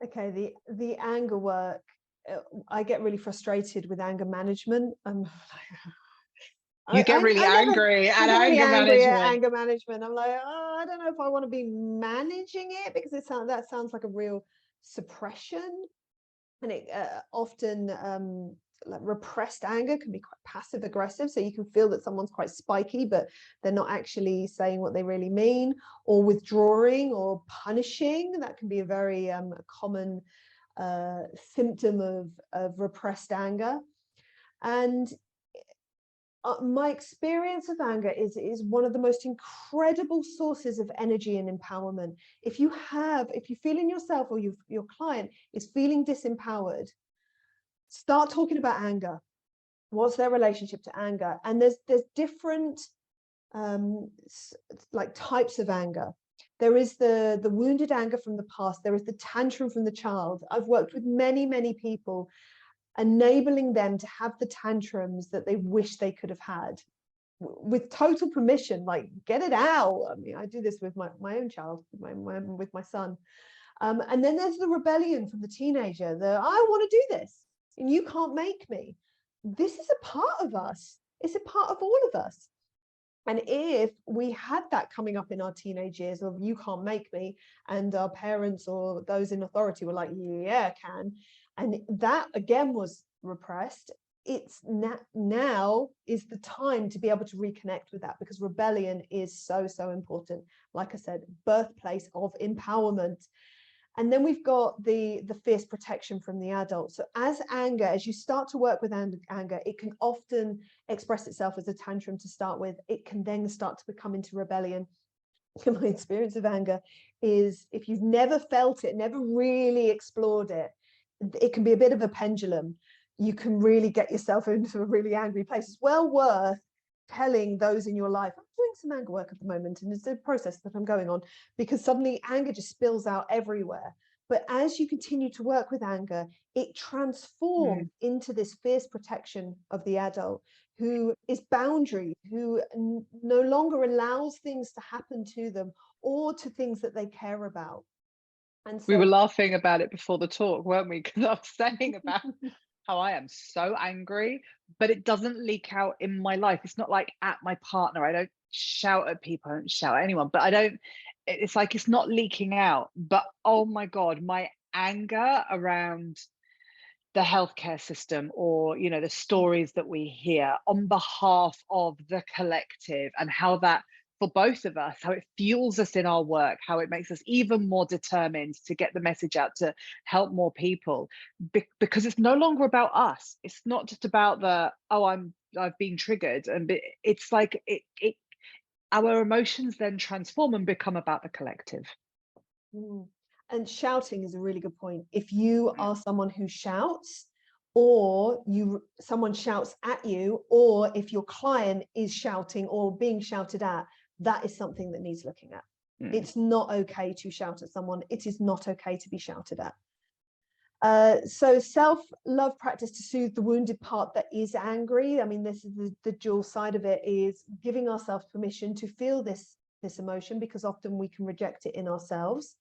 Okay, the anger work, I get really frustrated with anger management. You get really I angry at get really anger angry at management. anger management. I'm like, oh, I don't know if I want to be managing it, because that sounds like a real suppression, and it often like repressed anger can be quite passive aggressive. So you can feel that someone's quite spiky, but they're not actually saying what they really mean, or withdrawing or punishing. That can be a very common symptom of repressed anger. And my experience of anger is one of the most incredible sources of energy and empowerment. If you feel in yourself, or your client is feeling disempowered, start talking about anger. What's their relationship to anger? And there's different like types of anger. There is the wounded anger from the past. There is the tantrum from the child. I've worked with many people, enabling them to have the tantrums that they wish they could have had, with total permission, like get it out. I mean, I do this with my own child, with my son. And then there's the rebellion from the teenager, I want to do this and you can't make me. This is a part of us. It's a part of all of us. And if we had that coming up in our teenage years of you can't make me, and our parents or those in authority were like, yeah, I can, and that again was repressed, it's now is the time to be able to reconnect with that, because rebellion is so important. Like I said, birthplace of empowerment. And then we've got the fierce protection from the adult. So as you start to work with anger, it can often express itself as a tantrum to start with. It can then start to become into rebellion. My experience of anger is, if you've never felt it, never really explored it, it can be a bit of a pendulum. You can really get yourself into a really angry place. It's well worth telling those in your life, I'm doing some anger work at the moment, and it's a process that I'm going on, because suddenly anger just spills out everywhere. But as you continue to work with anger, it transforms into this fierce protection of the adult, who is boundary, who no longer allows things to happen to them or to things that they care about. And We were so laughing about it before the talk, weren't we? Because I was saying about how I am so angry, but it doesn't leak out in my life. It's not like at my partner. I don't shout at people. I don't shout at anyone, but it's like it's not leaking out. But oh my God, my anger around the healthcare system, or the stories that we hear on behalf of the collective, and how that, for both of us, how it fuels us in our work, how it makes us even more determined to get the message out to help more people, because it's no longer about us. It's not just about I've been triggered, and it's like our emotions then transform and become about the collective. And shouting is a really good point. If you are someone who shouts, or someone shouts at you, or if your client is shouting or being shouted at, that is something that needs looking at. It's not okay to shout at someone. It is not okay to be shouted at. So self-love practice to soothe the wounded part that is angry. I mean, this is the dual side of it, is giving ourselves permission to feel this emotion, because often we can reject it in ourselves.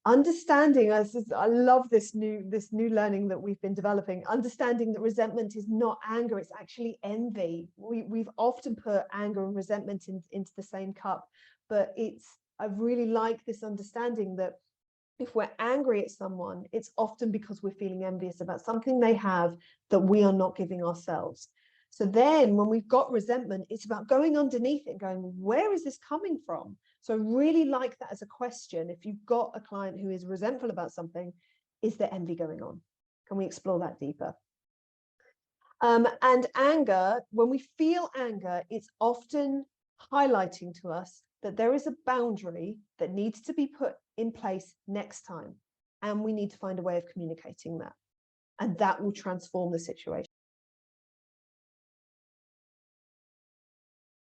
Understanding, I love this new learning that we've been developing, understanding that resentment is not anger, it's actually envy. We've often put anger and resentment into the same cup, but I really like this understanding that if we're angry at someone, it's often because we're feeling envious about something they have that we are not giving ourselves. So then when we've got resentment, it's about going underneath it and going, where is this coming from? So I really like that as a question. If you've got a client who is resentful about something, is there envy going on? Can we explore that deeper? And anger, when we feel anger, it's often highlighting to us that there is a boundary that needs to be put in place next time. And we need to find a way of communicating that. And that will transform the situation.